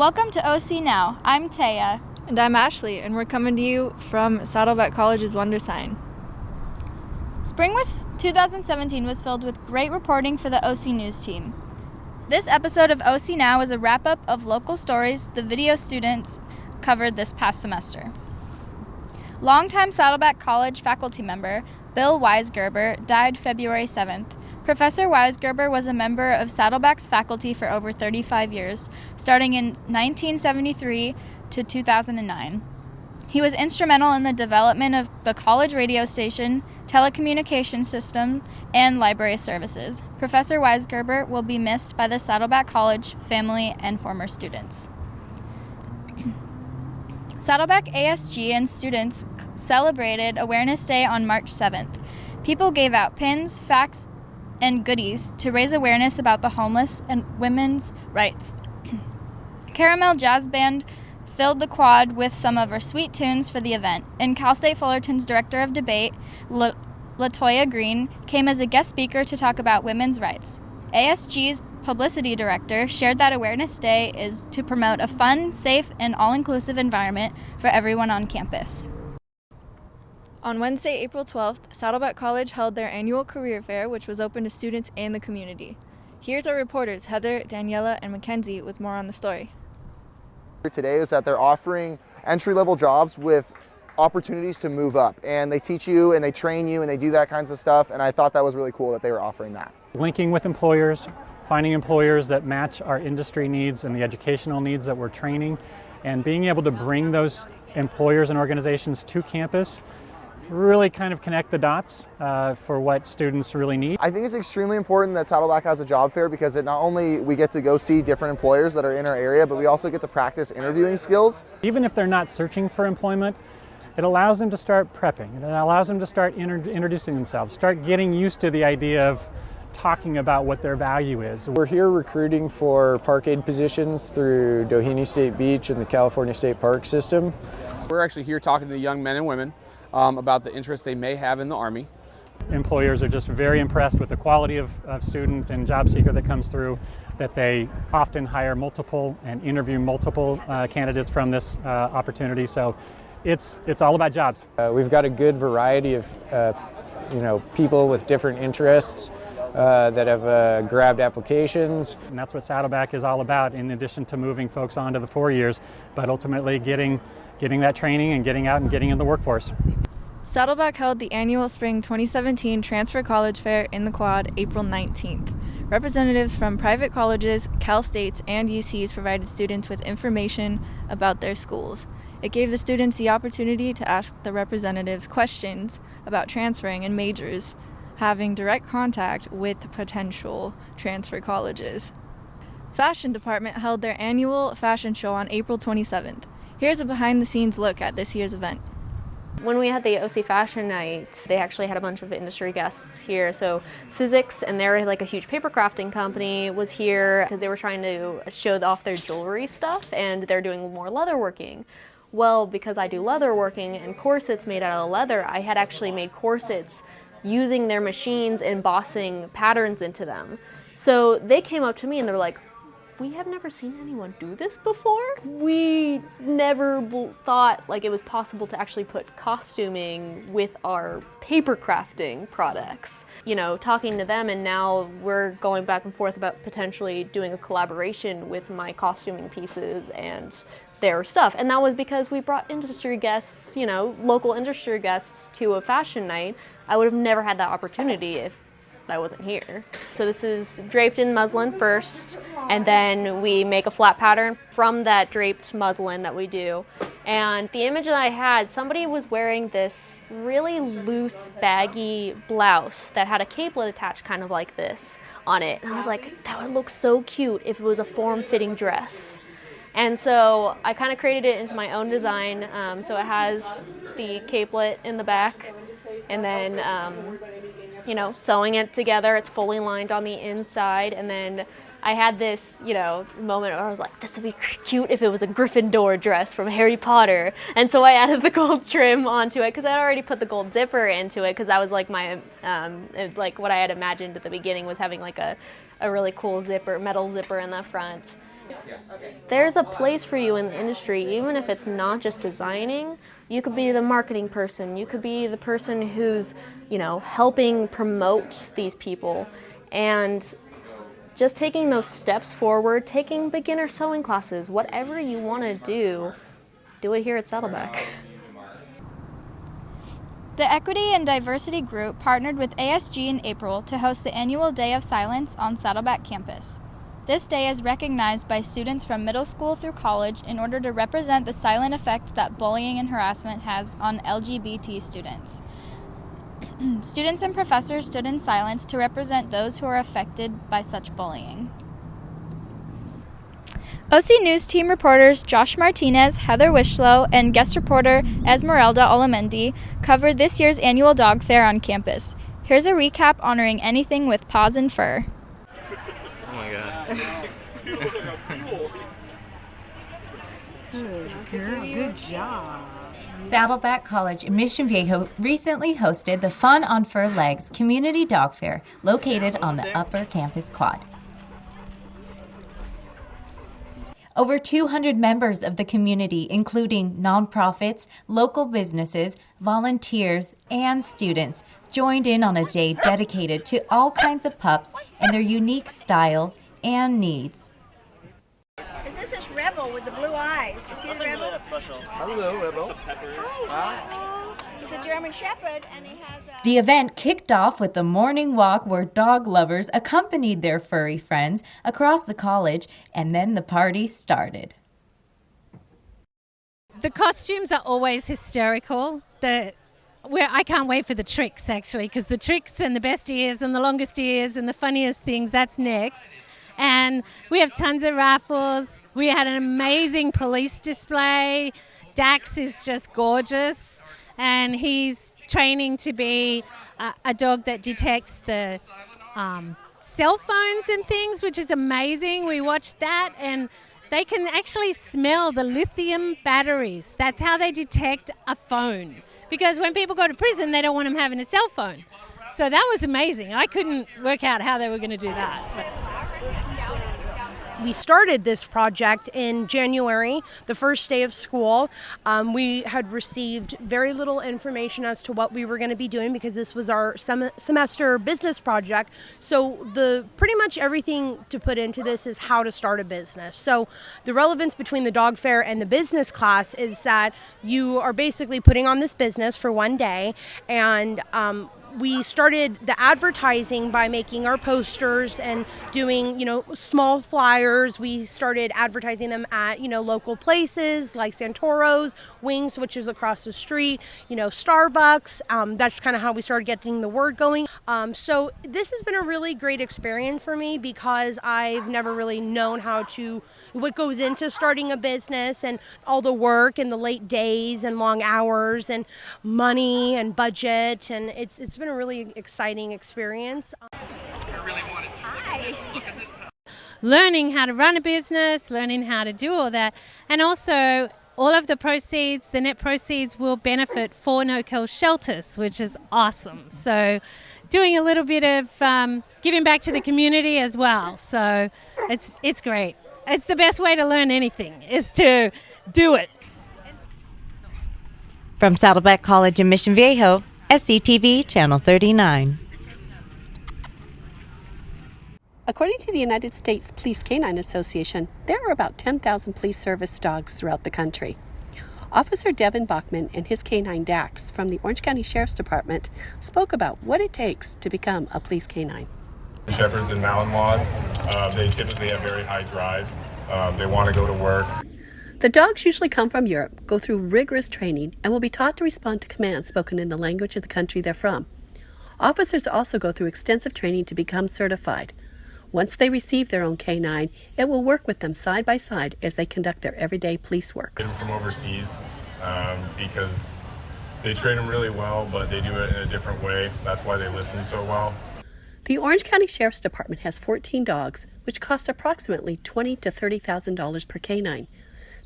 Welcome to OC Now. I'm Taya. And I'm Ashley, and we're coming to you from Saddleback College's Wonder Sign. Spring 2017 was filled with great reporting for the OC News team. This episode of OC Now is a wrap-up of local stories the video students covered this past semester. Longtime Saddleback College faculty member Bill Weisgerber died February 7th. Professor Weisgerber was a member of Saddleback's faculty for over 35 years, starting in 1973 to 2009. He was instrumental in the development of the college radio station, telecommunication system, and library services. Professor Weisgerber will be missed by the Saddleback College family and former students. Saddleback ASG and students celebrated Awareness Day on March 7th. People gave out pins, facts, and goodies to raise awareness about the homeless and women's rights. Caramel Jazz Band filled the quad with some of her sweet tunes for the event, and Cal State Fullerton's Director of Debate, LaToya Green, came as a guest speaker to talk about women's rights. ASG's Publicity Director shared that Awareness Day is to promote a fun, safe, and all-inclusive environment for everyone on campus. On Wednesday, April 12th, Saddleback College held their annual career fair, which was open to students and the community. Here's our reporters, Heather, Daniela, and Mackenzie, with more on the story. Today is that they're offering entry-level jobs with opportunities to move up, and they teach you and they train you and they do that kinds of stuff, and I thought that was really cool that they were offering that. Linking with employers, finding employers that match our industry needs and the educational needs that we're training, and being able to bring those employers and organizations to campus, really kind of connect the dots for what students really need. I think it's extremely important that Saddleback has a job fair because it not only we get to go see different employers that are in our area, but we also get to practice interviewing skills. Even if they're not searching for employment, it allows them to start prepping. It allows them to start introducing themselves, start getting used to the idea of talking about what their value is. We're here recruiting for park aid positions through Doheny State Beach and the California State Park system. We're actually here talking to the young men and women about the interest they may have in the Army. Employers are just very impressed with the quality of student and job seeker that comes through, that they often hire multiple and interview multiple candidates from this opportunity. So it's all about jobs. We've got a good variety of people with different interests that have grabbed applications. And that's what Saddleback is all about, in addition to moving folks on to the 4 years, but ultimately getting that training and getting out and getting in the workforce. Saddleback held the annual Spring 2017 Transfer College Fair in the Quad April 19th. Representatives from private colleges, Cal States, and UCs provided students with information about their schools. It gave the students the opportunity to ask the representatives questions about transferring and majors, having direct contact with potential transfer colleges. Fashion Department held their annual fashion show on April 27th. Here's a behind-the-scenes look at this year's event. When we had the OC Fashion Night, they actually had a bunch of industry guests here. So Sizzix, and they're like a huge paper crafting company, was here because they were trying to show off their jewelry stuff, and they're doing more leatherworking. Well, because I do leatherworking and corsets made out of leather, I had actually made corsets using their machines, embossing patterns into them. So they came up to me and they're like, "We have never seen anyone do this before. We never thought like it was possible to actually put costuming with our paper crafting products." You know, talking to them, and now we're going back and forth about potentially doing a collaboration with my costuming pieces and their stuff. And that was because we brought industry guests, local industry guests to a fashion night. I would have never had that opportunity if I wasn't here. So this is draped in muslin first, and then we make a flat pattern from that draped muslin that we do. And the image that I had, somebody was wearing this really loose, baggy blouse that had a capelet attached kind of like this on it. And I was like, that would look so cute if it was a form-fitting dress. And so I kind of created it into my own design. So it has the capelet in the back, and then sewing it together. It's fully lined on the inside, and then I had this, moment where I was like, this would be cute if it was a Gryffindor dress from Harry Potter. And so I added the gold trim onto it because I had already put the gold zipper into it, because that was like my, what I had imagined at the beginning was having like a really cool zipper, metal zipper in the front. There's a place for you in the industry, even if it's not just designing. You could be the marketing person. You could be the person who's, helping promote these people. And just taking those steps forward, taking beginner sewing classes, whatever you want to do it here at Saddleback. The Equity and Diversity Group partnered with ASG in April to host the annual Day of Silence on Saddleback campus. This day is recognized by students from middle school through college in order to represent the silent effect that bullying and harassment has on LGBT students. Students and professors stood in silence to represent those who are affected by such bullying. OC News Team reporters Josh Martinez, Heather Wishlow, and guest reporter Esmeralda Olamendi covered this year's annual dog fair on campus. Here's a recap honoring anything with paws and fur. Oh my god. Good girl, good job. Saddleback College in Mission Viejo recently hosted the Fun on Fur Legs Community Dog Fair located on the Upper Campus Quad. Over 200 members of the community, including nonprofits, local businesses, volunteers, and students, joined in on a day dedicated to all kinds of pups and their unique styles and needs. This is Rebel with the blue eyes. You see the Rebel? Hello, Rebel. Hi. He's a German Shepherd, and he has a... The event kicked off with a morning walk where dog lovers accompanied their furry friends across the college, and then the party started. The costumes are always hysterical. I can't wait for the tricks, actually, because the tricks and the best ears and the longest ears and the funniest things, that's next. And we have tons of raffles. We had an amazing police display. Dax is just gorgeous, and he's training to be a dog that detects the cell phones and things, which is amazing. We watched that, and they can actually smell the lithium batteries. That's how they detect a phone. Because when people go to prison, they don't want them having a cell phone. So that was amazing. I couldn't work out how they were going to do that. We started this project in January, the first day of school. We had received very little information as to what we were going to be doing because this was our semester business project. So pretty much everything to put into this is how to start a business. So the relevance between the dog fair and the business class is that you are basically putting on this business for one day, and we started the advertising by making our posters and doing, small flyers. We started advertising them at, local places like Santoro's, Wings, which is across the street, Starbucks. That's kind of how we started getting the word going. So this has been a really great experience for me because I've never really known what goes into starting a business and all the work and the late days and long hours and money and budget, and it's been a really exciting experience. Hi. Learning how to run a business, learning how to do all that, and also all of the net proceeds will benefit 4 no-kill shelters, which is awesome. So doing a little bit of giving back to the community as well. So it's great. It's the best way to learn anything, is to do it. From Saddleback College in Mission Viejo, SCTV Channel 39. According to the United States Police Canine Association, there are about 10,000 police service dogs throughout the country. Officer Devin Bachman and his canine Dax from the Orange County Sheriff's Department spoke about what it takes to become a police canine. Shepherds and Malinois, they typically have very high drive. They want to go to work. The dogs usually come from Europe, go through rigorous training, and will be taught to respond to commands spoken in the language of the country they're from. Officers also go through extensive training to become certified. Once they receive their own canine, it will work with them side by side as they conduct their everyday police work. From overseas, because they train them really well, but they do it in a different way. That's why they listen so well. The Orange County Sheriff's Department has 14 dogs, which cost approximately $20,000 to $30,000 per canine.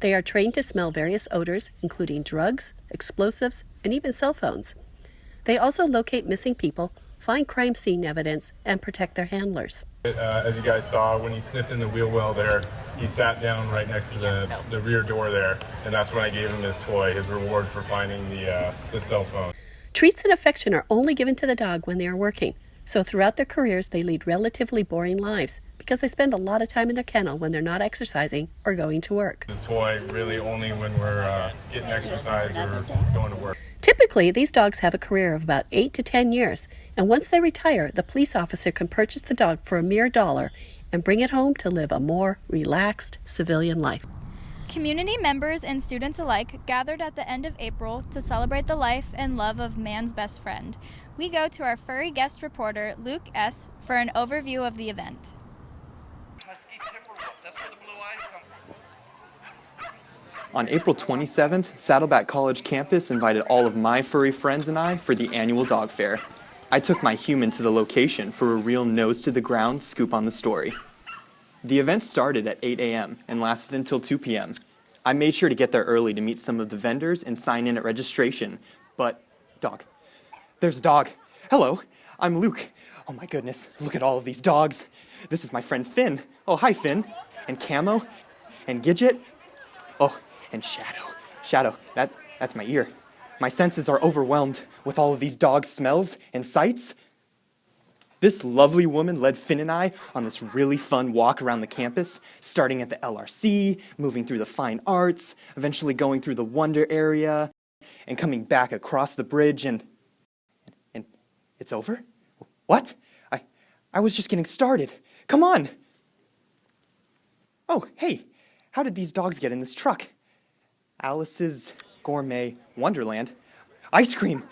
They are trained to smell various odors, including drugs, explosives, and even cell phones. They also locate missing people, find crime scene evidence, and protect their handlers. As you guys saw, when he sniffed in the wheel well there, he sat down right next to the rear door there, and that's when I gave him his toy, his reward for finding the cell phone. Treats and affection are only given to the dog when they are working, so throughout their careers they lead relatively boring lives because they spend a lot of time in their kennel when they're not exercising or going to work. His toy really only when we're getting exercise or going to work. Typically, these dogs have a career of about 8 to 10 years, and once they retire, the police officer can purchase the dog for a mere $1 and bring it home to live a more relaxed civilian life. Community members and students alike gathered at the end of April to celebrate the life and love of man's best friend. We go to our furry guest reporter, Luke S., for an overview of the event. On April 27th, Saddleback College campus invited all of my furry friends and I for the annual dog fair. I took my human to the location for a real nose-to-the-ground scoop on the story. The event started at 8 a.m. and lasted until 2 p.m. I made sure to get there early to meet some of the vendors and sign in at registration, but dog. There's a dog. Hello, I'm Luke. Oh my goodness, look at all of these dogs. This is my friend Finn. Oh, hi Finn. And Camo. And Gidget. Oh, and Shadow. Shadow, that's my ear. My senses are overwhelmed with all of these dog smells and sights. This lovely woman led Finn and I on this really fun walk around the campus, starting at the LRC, moving through the fine arts, eventually going through the wonder area, and coming back across the bridge and it's over? What? I was just getting started. Come on! Oh, hey, how did these dogs get in this truck? Alice's Gourmet Wonderland. Ice cream!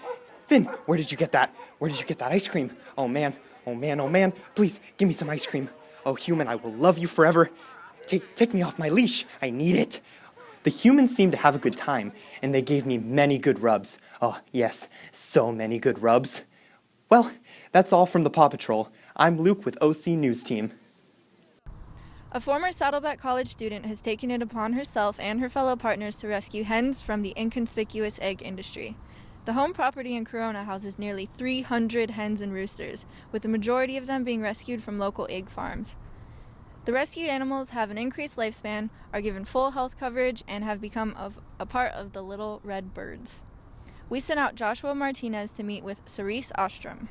Finn, where did you get that? Where did you get that ice cream? Oh man, oh man, oh man, please give me some ice cream. Oh human, I will love you forever. Take me off my leash, I need it. The humans seemed to have a good time, and they gave me many good rubs. Oh yes, so many good rubs. Well, that's all from the Paw Patrol. I'm Luke with OC Newsteam. A former Saddleback College student has taken it upon herself and her fellow partners to rescue hens from the inconspicuous egg industry. The home property in Corona houses nearly 300 hens and roosters, with the majority of them being rescued from local egg farms. The rescued animals have an increased lifespan, are given full health coverage, and have become a part of the Little Red Birds. We sent out Joshua Martinez to meet with Cerise Ostrom.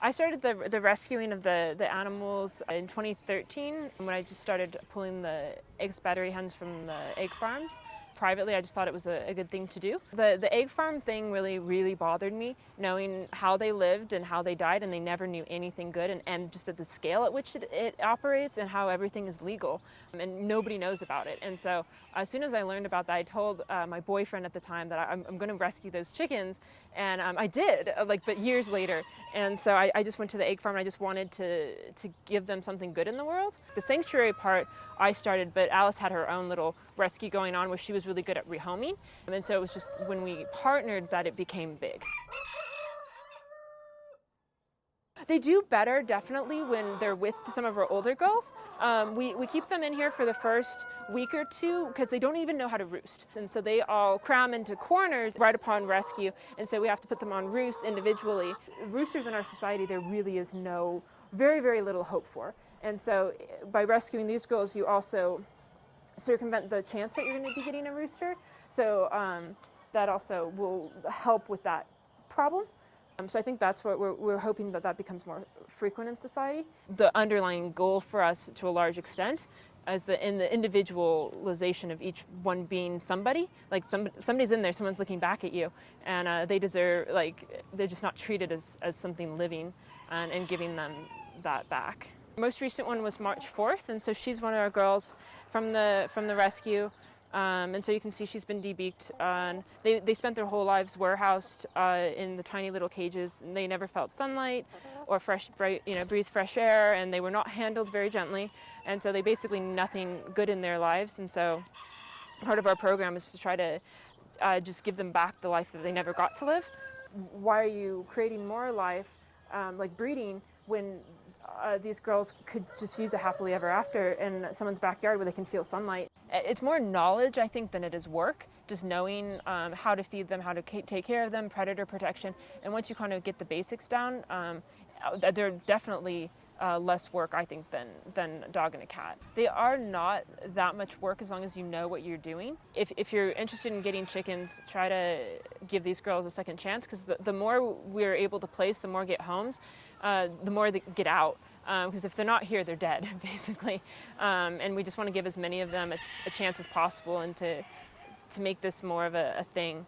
I started the rescuing of the animals in 2013 when I just started pulling the egg battery hens from the egg farms. Privately, I just thought it was a good thing to do. The egg farm thing really bothered me, knowing how they lived and how they died, and they never knew anything good, and just at the scale at which it operates and how everything is legal, and nobody knows about it. And so as soon as I learned about that, I told my boyfriend at the time that I'm going to rescue those chickens, and I did, but years later. And so I just went to the egg farm, and I just wanted to give them something good in the world. The sanctuary part I started, but Alice had her own little rescue going on where she was really good at rehoming. And so it was just when we partnered that it became big. They do better, definitely, when they're with some of our older girls. We keep them in here for the first week or two because they don't even know how to roost. And so they all cram into corners right upon rescue. And so we have to put them on roosts individually. Roosters in our society, there really is very little hope for. And so by rescuing these girls, you also circumvent the chance that you're going to be getting a rooster. So that also will help with that problem. So I think that's what we're hoping that becomes more frequent in society. The underlying goal for us, to a large extent, is in the individualization of each one being somebody. Like somebody's in there, someone's looking back at you, and they deserve, they're just not treated as something living, and giving them that back. The most recent one was March 4th, and so she's one of our girls from the rescue. And so you can see she's been debeaked. They spent their whole lives warehoused in the tiny little cages, and they never felt sunlight or breathed fresh air, and they were not handled very gently. And so they basically nothing good in their lives. And so part of our program is to try to just give them back the life that they never got to live. Why are you creating more life, like breeding, when these girls could just use a happily ever after in someone's backyard where they can feel sunlight It's more knowledge, I think, than it is work. Just knowing how to feed them, how to take care of them, predator protection. And once you kind of get the basics down, they're definitely less work, I think, than a dog and a cat. They are not that much work as long as you know what you're doing. If you're interested in getting chickens, try to give these girls a second chance, because the more we're able to place, the more get homes, the more they get out. Because if they're not here, they're dead, basically. And we just want to give as many of them a chance as possible, and to make this more of a thing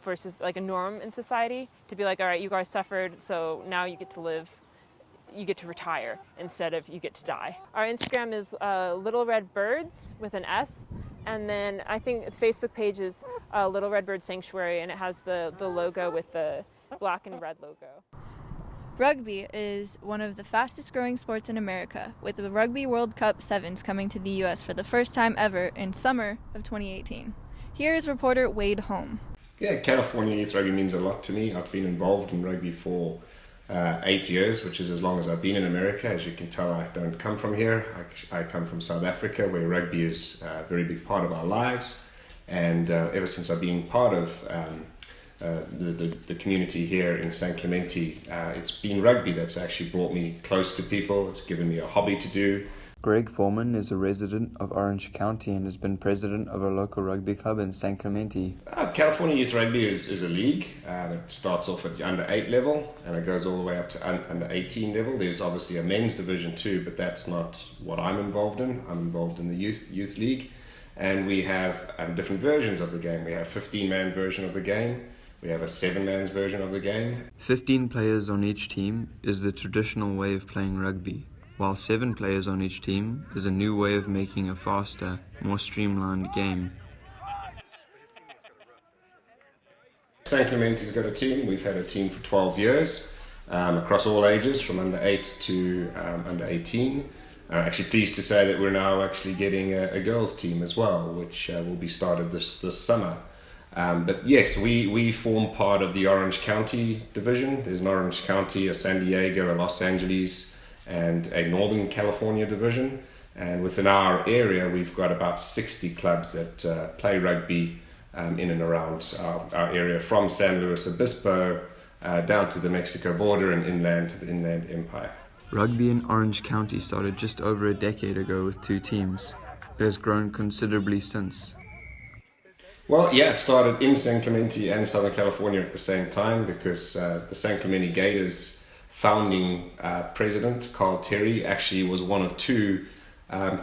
versus like a norm in society, to be like, all right, you guys suffered, so now you get to live. You get to retire instead of you get to die. Our Instagram is Little Red Birds with an S, and then I think the Facebook page is Little Red Bird Sanctuary, and it has the logo with the black and red logo. Rugby is one of the fastest growing sports in America, with the Rugby World Cup Sevens coming to the U.S. for the first time ever in summer of 2018. Here is reporter Wade Holm. Yeah, California youth rugby means a lot to me. I've been involved in rugby for 8 years, which is as long as I've been in America. As you can tell, I don't come from here. I come from South Africa, where rugby is a very big part of our lives. And ever since I've been part of the community here in San Clemente, it's been rugby that's actually brought me close to people. It's given me a hobby to do. Greg Foreman is a resident of Orange County and has been president of a local rugby club in San Clemente. California Youth Rugby is a league. It starts off at the under 8 level and it goes all the way up to under 18 level. There's obviously a men's division too, but that's not what I'm involved in. I'm involved in the youth league, and we have different versions of the game. We have a 15-man version of the game. We have a 7-man's version of the game. 15 players on each team is the traditional way of playing rugby, while 7 players on each team is a new way of making a faster, more streamlined game. San Clemente's got a team. We've had a team for 12 years, across all ages, from under 8 to under 18. Actually pleased to say that we're now actually getting a girls team as well, which will be started this summer. But yes, we form part of the Orange County division. There's an Orange County, a San Diego, a Los Angeles, and a Northern California division. And within our area, we've got about 60 clubs that play rugby in and around our area, from San Luis Obispo down to the Mexico border and inland to the Inland Empire. Rugby in Orange County started just over a decade ago with 2 teams. It has grown considerably since. Well, yeah, it started in San Clemente and Southern California at the same time, because the San Clemente Gators founding president, Carl Terry, actually was one of 2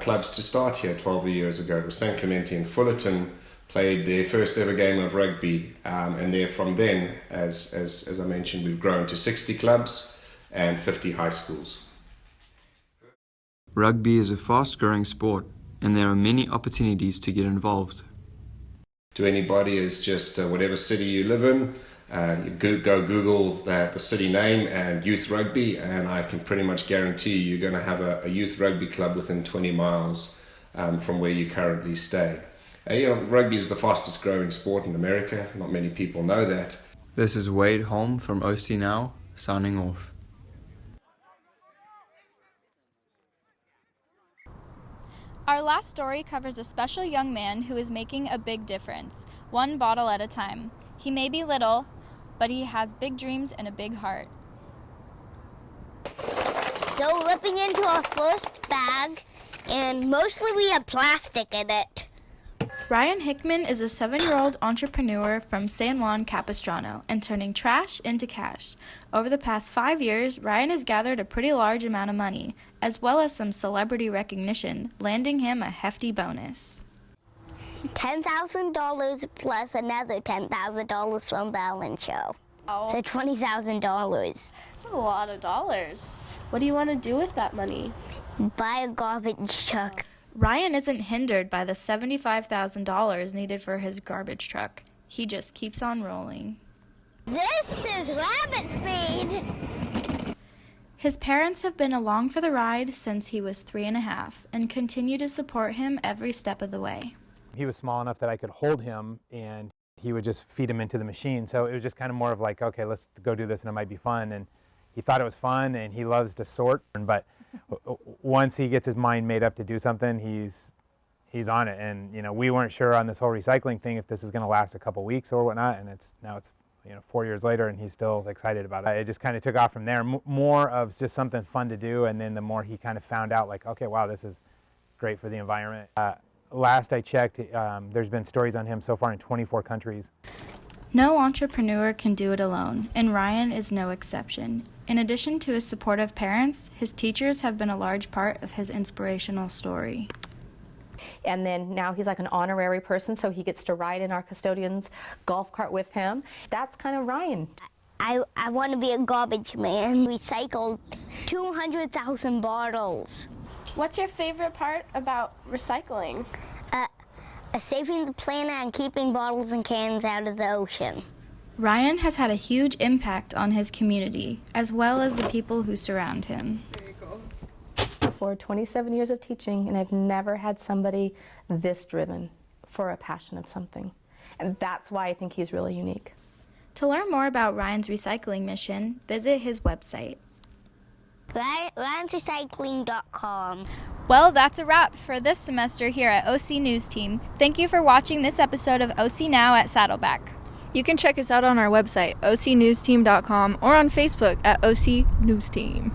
clubs to start here 12 years ago. It was San Clemente and Fullerton played their first ever game of rugby, and there from then, as I mentioned, we've grown to 60 clubs and 50 high schools. Rugby is a fast-growing sport, and there are many opportunities to get involved. To anybody is just whatever city you live in, you go Google the city name and youth rugby, and I can pretty much guarantee you're going to have a youth rugby club within 20 miles from where you currently stay. Rugby is the fastest growing sport in America. Not many people know that. This is Wade Holm from OC Now, signing off. Our last story covers a special young man who is making a big difference, one bottle at a time. He may be little, but he has big dreams and a big heart. So ripping into our first bag, and mostly we have plastic in it. Ryan Hickman is a 7-year-old entrepreneur from San Juan Capistrano and turning trash into cash. Over the past 5 years, Ryan has gathered a pretty large amount of money, as well as some celebrity recognition, landing him a hefty bonus. $10,000 plus another $10,000 from Balance Show. Oh. So $20,000. That's a lot of dollars. What do you want to do with that money? Buy a garbage truck. Ryan isn't hindered by the $75,000 needed for his garbage truck. He just keeps on rolling. This is rabbit speed! His parents have been along for the ride since he was 3.5 and continue to support him every step of the way. He was small enough that I could hold him and he would just feed him into the machine. So it was just kind of more of like, okay, let's go do this and it might be fun. And he thought it was fun and he loves to sort, but once he gets his mind made up to do something, he's he's on it. And we weren't sure on this whole recycling thing if this is going to last a couple weeks or whatnot, and now it's 4 years later and he's still excited about it. It just kind of took off from there, more of just something fun to do, and then the more he kind of found out, like, okay, wow, this is great for the environment. Last I checked, there's been stories on him so far in 24 countries. No entrepreneur can do it alone, and Ryan is no exception. In addition to his supportive parents, his teachers have been a large part of his inspirational story. And then now he's like an honorary person, so he gets to ride in our custodian's golf cart with him. That's kind of Ryan. I want to be a garbage man. We recycled 200,000 bottles. What's your favorite part about recycling? Saving the planet and keeping bottles and cans out of the ocean. Ryan has had a huge impact on his community, as well as the people who surround him. For 27 years of teaching, and I've never had somebody this driven for a passion of something. And that's why I think he's really unique. To learn more about Ryan's recycling mission, visit his website. Ryan'sRecycling.com. Well, that's a wrap for this semester here at OC Newsteam. Thank you for watching this episode of OC Now at Saddleback. You can check us out on our website, ocnewsteam.com, or on Facebook at OC Newsteam.